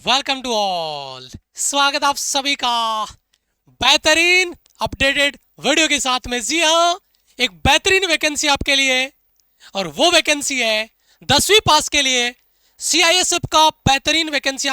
Welcome to all. स्वागत आप सभी का बेहतरीन अपडेटेड वीडियो के साथ में। जी हाँ, एक बेहतरीन वैकेंसी आपके लिए, और वो वैकेंसी है 10वीं पास के लिए सीआईएसएफ का। बेहतरीन वैकेंसी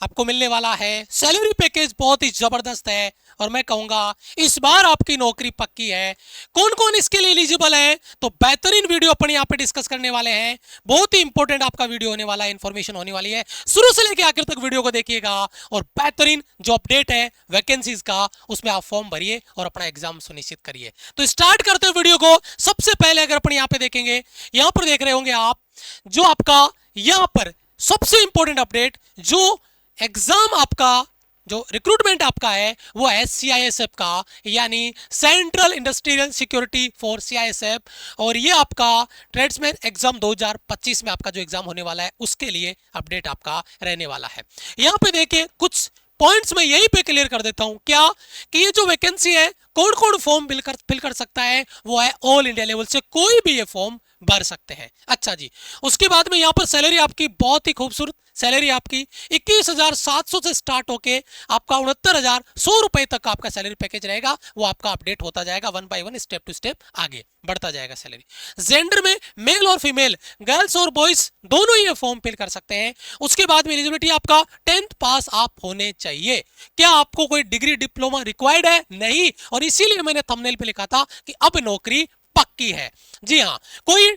आपको मिलने वाला है। सैलरी पैकेज बहुत ही जबरदस्त है, और मैं कहूंगा इस बार आपकी नौकरी पक्की है। कौन कौन इसके लिए एलिजिबल है, तो बेहतरीन वीडियो अपन यहाँ पे डिस्कस करने वाले हैं। बहुत ही इंपॉर्टेंट आपका वीडियो होने वाला है, इंफॉर्मेशन होने वाली है। शुरू से लेकर आखिर तक वीडियो को देखिएगा, और बेहतरीन जो अपडेट है वैकेंसीज का, उसमें आप फॉर्म भरिए और अपना एग्जाम सुनिश्चित करिए। तो स्टार्ट करते हैं वीडियो को। सबसे पहले अगर अपन यहाँ पे देखेंगे, यहाँ पर देख रहे होंगे आप, जो आपका यहाँ पर सबसे इंपॉर्टेंट अपडेट, जो एग्जाम आपका, जो रिक्रूटमेंट आपका है, वो है सीआईएसएफ का, यानी central industrial security force CISF. और ये आपका ट्रेड्समैन एग्जाम 2025 में आपका जो एग्जाम होने वाला है, उसके लिए अपडेट आपका रहने वाला है। यहां पे देखिए कुछ पॉइंट्स में यहीं पे क्लियर कर देता हूं, क्या कि ये जो वैकेंसी है, कौन कौन फॉर्म फिल कर सकता है, वो है ऑल इंडिया लेवल से कोई भी ये फॉर्म भर सकते हैं। अच्छा जी, उसके बाद में यहाँ पर सैलरी आपकी बहुत ही खूबसूरत सैलरी आपकी 21,700 से स्टार्ट होके आपका 69,100 रुपए तक आपका सैलरी पैकेज रहेगा। वो आपका अपडेट होता जाएगा one by one, step to step आगे बढ़ता जाएगा सैलरी। जेंडर में मेल और फीमेल, गर्ल्स और बॉयज दोनों ही फॉर्म फिल कर सकते हैं। उसके बाद में एलिजिबिलिटी आपका 10th पास आप होने चाहिए। क्या आपको कोई डिग्री डिप्लोमा रिक्वायर्ड है? नहीं, और इसीलिए मैंने थंबनेल पे लिखा था कि अब नौकरी पक्की है। जी हाँ, कोई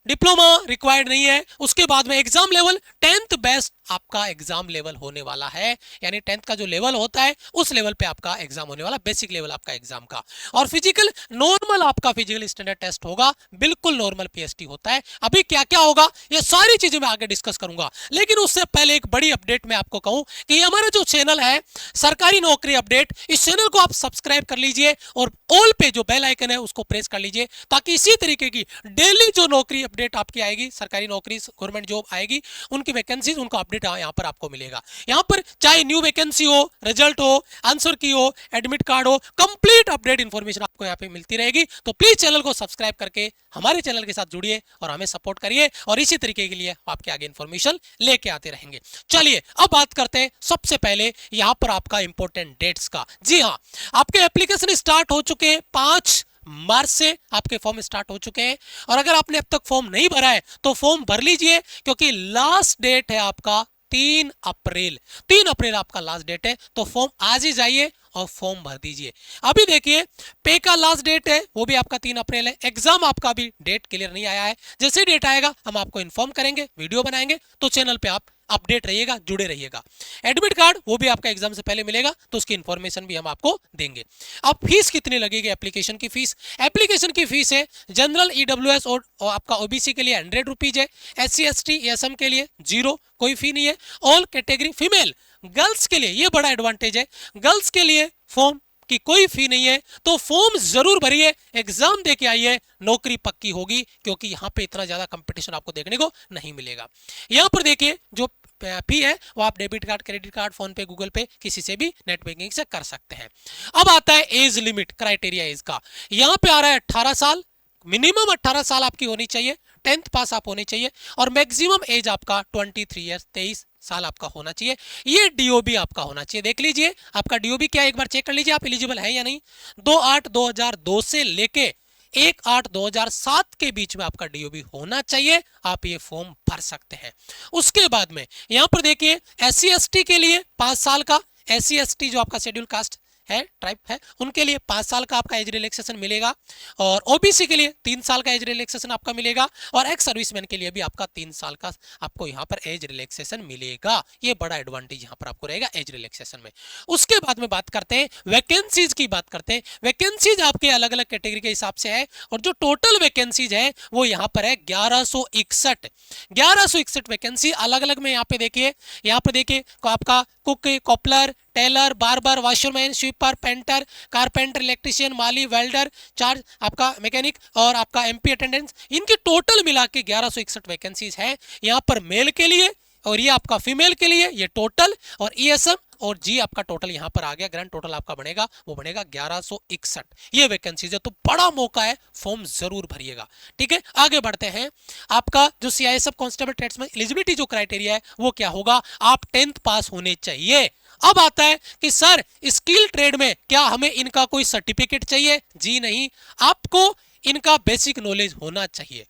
डिप्लोमा रिक्वायर्ड नहीं है। उसके बाद में एग्जाम लेवल 10th बेस्ट आपका एग्जाम लेवल होने वाला है, यानी 10th का जो लेवल होता है उस लेवल पे आपका एग्जाम होने वाला, बेसिक लेवल आपका एग्जाम का। और फिजिकल नॉर्मल आपका फिजिकल स्टैंडर्ड टेस्ट होगा, बिल्कुल नॉर्मल पीएसटी होता है। अभी क्या क्या होगा ये सारी चीजें मैं आगे डिस्कस करूंगा, लेकिन उससे पहले एक बड़ी अपडेट मैं आपको कहूं कि हमारा जो चैनल है सरकारी नौकरी अपडेट, इस चैनल को आप सब्सक्राइब कर लीजिए और ऑल पे जो बेल आइकन है उसको प्रेस कर लीजिए, ताकि इसी तरीके की डेली जो नौकरी अपडेट आपकी आएगी, सरकारी नौकरी गवर्नमेंट जॉब आएगी, उनकी वैकेंसीज, उनका अपडेट यहाँ पर आपको मिलेगा। यहाँ पर चाहे न्यू वैकेंसी हो, रिजल्ट हो, आंसर की हो, एडमिट कार्ड हो, कंप्लीट अपडेट इंफॉर्मेशन आपको यहाँ पे मिलती रहेगी। तो प्लीज चैनल को सब्सक्राइब करके हमारे चैनल के साथ जुड़िए और हमें सपोर्ट करिए, और इसी तरीके के लिए आपके आगे इंफॉर्मेशन लेके आते रहेंगे। चलिए अब बात करते हैं सबसे पहले यहाँ पर आपका इंपॉर्टेंट डेट्स का। जी हाँ, आपके एप्लीकेशन स्टार्ट हो चुके हैं, 5 मार्च से आपके फॉर्म स्टार्ट हो चुके हैं। और अगर आपने अब तक फॉर्म नहीं भरा है तो फॉर्म भर लीजिए, क्योंकि लास्ट डेट है आपका 3 अप्रैल। 3 अप्रैल आपका लास्ट डेट है, तो फॉर्म आज ही जाइए और फॉर्म भर दीजिए। अभी देखिए पे का लास्ट डेट है, वो भी आपका 3 अप्रैल है। एग्जाम आपका भी डेट क्लियर नहीं आया है, जैसे डेट आएगा हम आपको इन्फॉर्म करेंगे, वीडियो बनाएंगे, तो चैनल पे आप अपडेट रहिएगा, जुड़े रहिएगा। एडमिट कार्ड वो भी आपका एग्जाम से पहले मिलेगा, तो उसकी इंफॉर्मेशन भी हम आपको देंगे। अब फीस कितनी लगेगी? एप्लीकेशन की फीस, एप्लीकेशन की फीस है जनरल ईडब्ल्यूएस और आपका ओबीसी के लिए 100 रुपीज है, SC ST ESM के लिए 0, कोई फी नहीं है। ऑल कैटेगरी फीमेल, गर्ल्स के लिए ये बड़ा एडवांटेज है, गर्ल्स के लिए फॉर्म की कोई फी नहीं है, तो फॉर्म जरूर भरिए, एग्जाम देके आइए, नौकरी पक्की होगी, क्योंकि यहाँ पे इतना ज्यादा कंपटीशन आपको देखने को नहीं मिलेगा। यहाँ पर देखिए जो फी है वो आप debit card, credit card, phone पे, गूगल पे, किसी से भी नेट बैंकिंग से कर सकते हैं। अब आता है एज लिमिट, क्राइटेरिया एज का। यहाँ पे आ रहा है 18 साल, मिनिमम 18 साल आपकी होनी चाहिए, 10th पास आप होने चाहिए, और मैक्सिमम एज आपका 23 ईयर्स, 23 साल आपका होना चाहिए। ये डीओबी आपका होना चाहिए, देख लीजिए आपका डीओबी क्या है, एक बार चेक कर लीजिए आप एलिजिबल है या नहीं। 2/8/2002 से लेके 1/8/2007 के बीच में आपका डीओबी होना चाहिए, आप ये फॉर्म भर सकते हैं। उसके बाद में यहां पर देखिए SC ST के लिए 5 साल का, SC ST जो आपका शेड्यूल कास्ट है, ट्राइब है, उनके लिए 5 साल का आपका एज रिलैक्सेशन मिलेगा, और ओबीसी के लिए 3 साल का एज रिलैक्सेशन आपका मिलेगा, और एक्स सर्विसमैन के लिए भी आपका 3 साल का आपको यहाँ पर एज रिलैक्सेशन मिलेगा। ये बड़ा एडवांटेज यहाँ पर आपको रहेगा एज रिलैक्सेशन में। उसके बाद में बात करते हैं वैकेंसीज की, बात करते हैं वैकेंसीज आपके अलग अलग कैटेगरी के हिसाब से है, और जो टोटल वैकेंसीज है वो यहाँ पर है 1161 वैकेंसी अलग अलग में। यहाँ पे देखिए, यहाँ पर देखिए आपका cook, cobbler, tailor, barber, washerman, sweeper, painter, carpenter, electrician, माली, वेल्डर, चार्ज आपका मैकेनिक, और आपका एमपी अटेंडेंस, इनकी टोटल मिला के 1161 वैकेंसीज है यहाँ पर मेल के लिए, और ये आपका फीमेल के लिए ये टोटल, और ईएसएम और जी आपका टोटल यहाँ पर आ गया, ग्रैंड टोटल आपका बनेगा वो बनेगा 1161। ये वैकेंसीज है, तो बड़ा मौका है, फॉर्म जरूर भरिएगा। ठीक है, आगे बढ़ते हैं। आपका जो सीआईएसएफ कांस्टेबल ट्रेड्स में एलिजिबिलिटी जो क्राइटेरिया है वो क्या होगा, आप 10th पास होने चाहिए। अब आता है कि सर स्किल ट्रेड में क्या हमें इनका कोई सर्टिफिकेट चाहिए? जी नहीं, आपको इनका बेसिक नॉलेज होना चाहिए।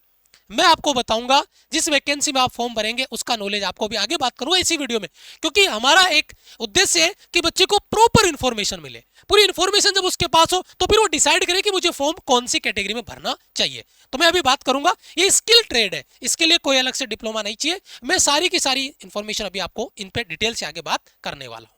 मैं आपको बताऊंगा जिस वैकेंसी में आप फॉर्म भरेंगे उसका नॉलेज आपको भी आगे बात करूंगा इसी वीडियो में, क्योंकि हमारा एक उद्देश्य है कि बच्चे को प्रॉपर इंफॉर्मेशन मिले। पूरी इंफॉर्मेशन जब उसके पास हो तो फिर वो डिसाइड करे कि मुझे फॉर्म कौन सी कैटेगरी में भरना चाहिए। तो मैं अभी बात करूंगा, ये स्किल ट्रेड है, इसके लिए कोई अलग से डिप्लोमा नहीं चाहिए। मैं सारी की सारी इंफॉर्मेशन अभी आपको इन पे डिटेल से आगे बात करने वाला हूं।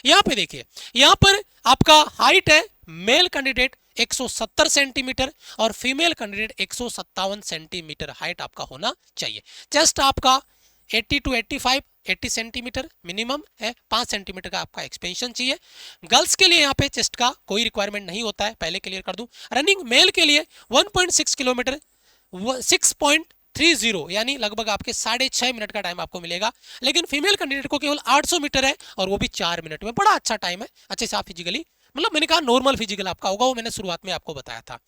यहां पे देखिए, यहां पर आपका हाइट है मेल कैंडिडेट 170 सेंटीमीटर और फीमेल कैंडिडेट 157 सेंटीमीटर हाइट आपका होना चाहिए। चेस्ट आपका 80 to 85 80 सेंटीमीटर मिनिमम है, 5 सेंटीमीटर का आपका एक्सपेंशन चाहिए। गर्ल्स के लिए यहाँ पे चेस्ट का कोई रिक्वायरमेंट नहीं होता है, पहले क्लियर कर दूं। रनिंग मेल के लिए 1.6 किलोमीटर 6.30 यानी लगभग आपके 6.5 मिनट का टाइम आपको मिलेगा, लेकिन फीमेल कैंडिडेट को केवल 800 मीटर है और वो भी 4 मिनट में। बड़ा अच्छा टाइम है, अच्छे से आप फिजिकली, मतलब मैंने कहा नॉर्मल फिजिकल आपका होगा, वो मैंने शुरुआत में आपको बताया था।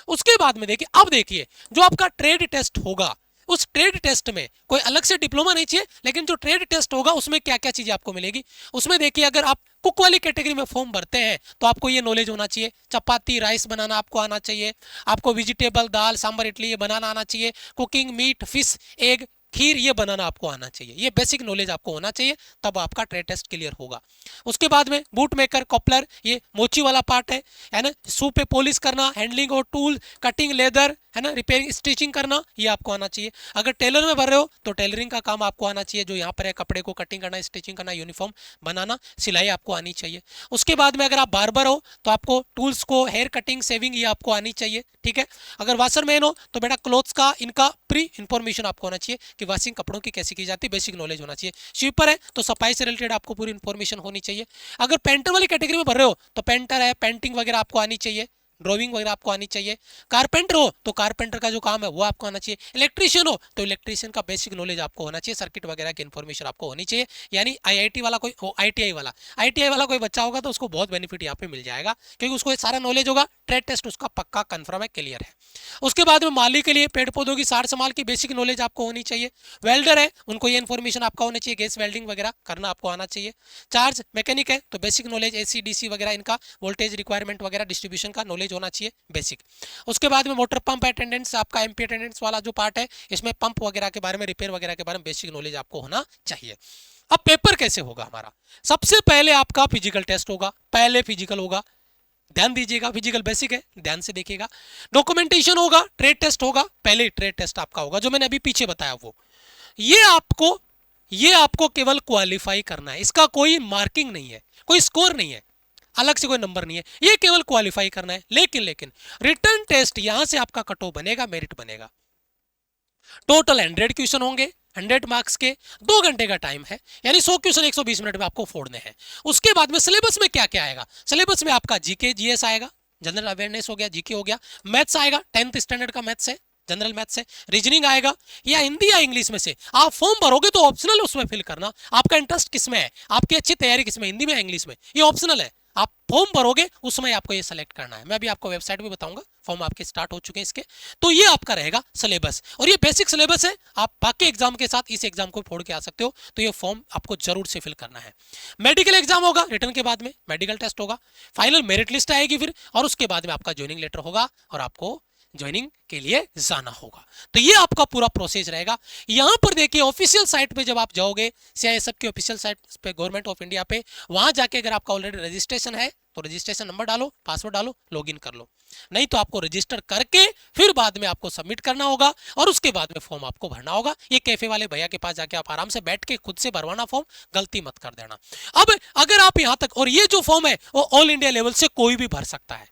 उसके बाद में देखिए, अब देखिए जो आपका ट्रेड टेस्ट होगा, उस ट्रेड टेस्ट में कोई अलग से डिप्लोमा नहीं चाहिए, लेकिन जो ट्रेड टेस्ट होगा उसमें क्या क्या चीजें आपको मिलेगी उसमें देखिए, अगर आप कुक वाली कैटेगरी में फॉर्म भरते हैं तो आपको ये नॉलेज होना चाहिए, चपाती राइस बनाना आपको आना चाहिए, आपको वेजिटेबल दाल सांबर इडली ये बनाना आना चाहिए, कुकिंग मीट फिश एग खीर ये बनाना आपको आना चाहिए। ये बेसिक नॉलेज आपको होना चाहिए, तब आपका ट्रेड टेस्ट क्लियर होगा। उसके बाद में बूट मेकर कॉपलर ये मोची वाला पार्ट है ना, शू पे पॉलिश करना, हैंडलिंग और टूल, कटिंग लेदर है ना, रिपेयरिंग स्टिचिंग करना ये आपको आना चाहिए। अगर टेलर में भर रहे हो तो टेलरिंग का काम आपको आना चाहिए, जो यहाँ पर है कपड़े को कटिंग करना, स्टिचिंग करना, यूनिफॉर्म बनाना, सिलाई आपको आनी चाहिए। उसके बाद में अगर आप बार्बर हो तो आपको टूल्स को हेयर कटिंग सेविंग ये आपको आनी चाहिए। ठीक है, अगर वाशरमैन हो तो बेटा क्लोथ्स का इनका प्री इंफॉर्मेशन आपको होना चाहिए कि वॉशिंग कपड़ों की कैसी की जाती है, बेसिक नॉलेज होना चाहिए। स्वीपर है तो सफाई से रिलेटेड आपको पूरी इंफॉर्मेशन होनी चाहिए। अगर पेंटर वाली कैटेगरी में भर रहे हो तो पेंटर है, पेंटिंग वगैरह आपको आनी चाहिए, ड्राइंग वगैरह आपको आनी चाहिए। कारपेंटर हो तो कारपेंटर का जो काम है वो आपको आना चाहिए। इलेक्ट्रीशियन हो तो इलेक्ट्रीशियन का बेसिक नॉलेज आपको होना चाहिए, सर्किट वगैरह की इन्फॉर्मेशन आपको होनी चाहिए। यानी आईआईटी वाला कोई आईटीआई वाला कोई बच्चा होगा तो उसको बहुत बेनिफिट यहाँ पे मिल जाएगा, क्योंकि उसको सारा नॉलेज होगा। ट्रेड टेस्ट उसका पक्का कंफर्म है, क्लियर है। उसके बाद में माली के लिए पेड़ पौधों की सार संभाल की बेसिक नॉलेज आपको होनी चाहिए। वेल्डर है उनको ये इन्फॉर्मेशन आपका होना चाहिए, गैस वेल्डिंग वगैरह करना आपको आना चाहिए। चार्ज मैकेनिक है तो बेसिक नॉलेज एसी डीसी वगैरह इनका वोल्टेज रिक्वायरमेंट वगैरह डिस्ट्रीब्यूशन का नॉलेज होना चाहिए बेसिक। उसके बाद में मोटर पंप अटेंडेंस आपका एमपी अटेंडेंस वाला जो पार्ट है, इसमें पंप वगैरह के बारे में, रिपेयर वगैरह के बारे में बेसिक नॉलेज आपको होना चाहिए। अब पेपर कैसे होगा हमारा, सबसे पहले आपका फिजिकल टेस्ट होगा, पहले फिजिकल होगा, ध्यान दीजिएगा, फिजिकल बेसिक है, ध्यान से देखिएगा। डॉक्यूमेंटेशन होगा, ट्रेड टेस्ट होगा, पहले ट्रेड टेस्ट आपका होगा जो मैंने अभी पीछे बताया वो। ये आपको केवल क्वालिफाई करना है, इसका कोई मार्किंग नहीं है, कोई स्कोर नहीं है, अलग से कोई नंबर नहीं है, ये केवल क्वालिफाई करना है। लेकिन रिटर्न टेस्ट यहां से आपका कट ऑफ बनेगा, मेरिट बनेगा। टोटल 100 क्वेश्चन होंगे, 100 मार्क्स के, 2 घंटे का टाइम है, यानी 100 क्वेश्चन 120 मिनट में आपको फोड़ने हैं। उसके बाद में सिलेबस में क्या क्या आएगा, सिलेबस में आपका जीके जीएस आएगा, जनरल अवेयरनेस हो गया, जीके हो गया, मैथ्स आएगा, 10th स्टैंडर्ड का मैथ्स है, जनरल मैथ्स है, रीजनिंग आएगा, या हिंदी या इंग्लिश में से आप फॉर्म भरोगे तो ऑप्शनल उसमें फिल करना, आपका इंटरेस्ट किसमें है, आपकी अच्छी तैयारी किसमें, हिंदी में या इंग्लिश में, ये ऑप्शनल है। आप फॉर्म भरोगे उसमें आपको ये सेलेक्ट करना है। मैं अभी आपको वेबसाइट भी बताऊंगा, फॉर्म आपके स्टार्ट हो चुके हैं इसके। तो ये आपका रहेगा सिलेबस, और ये बेसिक सिलेबस है, आप बाकी एग्जाम के साथ इस एग्जाम को फोड़ के आ सकते हो। तो ये फॉर्म आपको जरूर से फिल करना है। मेडिकल एग्जाम होगा, रिटर्न के बाद में मेडिकल टेस्ट होगा, फाइनल मेरिट लिस्ट आएगी फिर, और उसके बाद में आपका ज्वाइनिंग लेटर होगा और आपको ज्वाइनिंग के लिए जाना होगा। तो ये आपका पूरा प्रोसेस रहेगा। यहां पर देखिए ऑफिशियल साइट पे जब आप जाओगे, सीआईएसएफ की ऑफिशियल साइट पे, गवर्नमेंट ऑफ इंडिया पे, वहां जाके अगर आपका ऑलरेडी रजिस्ट्रेशन है तो रजिस्ट्रेशन नंबर डालो, पासवर्ड डालो, लॉगिन कर लो। नहीं तो आपको रजिस्टर करके फिर बाद में आपको सबमिट करना होगा, और उसके बाद में फॉर्म आपको भरना होगा। ये कैफे वाले भैया के पास जाके आप आराम से बैठ के खुद से भरवाना फॉर्म, गलती मत कर देना। अब अगर आप यहां तक, और ये जो फॉर्म है वो ऑल इंडिया लेवल से कोई भी भर सकता है,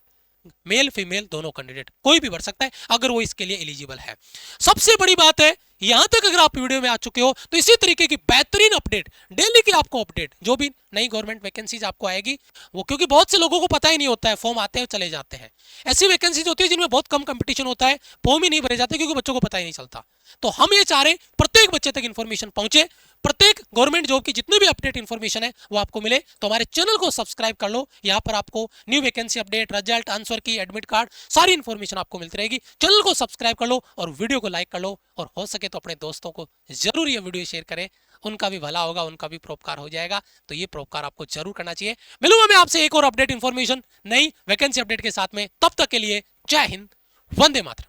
मेल फीमेल दोनों कैंडिडेट कोई भी भर सकता है अगर वो इसके लिए एलिजिबल है। सबसे बड़ी बात है, यहां तक अगर आप वीडियो में आ चुके हो तो इसी तरीके की बेहतरीन अपडेट, डेली की आपको अपडेट, जो भी नई गवर्नमेंट वैकेंसीज आपको आएगी वो, क्योंकि बहुत से लोगों को पता ही नहीं होता है, फॉर्म आते हैं चले जाते हैं। ऐसी वैकेंसीज होती है जिनमें बहुत कम कंपटीशन होता है, फॉर्म ही नहीं भरे जाते क्योंकि बच्चों को पता ही नहीं चलता। तो हम ये चाह रहे प्रत्येक बच्चे तक इंफॉर्मेशन पहुंचे, प्रत्येक गवर्नमेंट जॉब की जितनी भी अपडेट इन्फॉर्मेशन है वो आपको मिले तो हमारे चैनल को सब्सक्राइब कर लो। यहाँ पर आपको new vacancy update, result, answer की, एडमिट कार्ड, सारी इन्फॉर्मेशन आपको मिलती रहेगी। चैनल को सब्सक्राइब कर लो और वीडियो को लाइक कर लो और हो सके तो अपने दोस्तों को जरूर ये वीडियो शेयर करें, उनका भी भला होगा, उनका भी परोपकार हो जाएगा। तो ये परोपकार आपको जरूर करना चाहिए। मिलूंगा मैं आपसे एक और अपडेट इन्फॉर्मेशन नई वैकेंसी अपडेट के साथ में, तब तक के लिए जय हिंद, वंदे मातरम।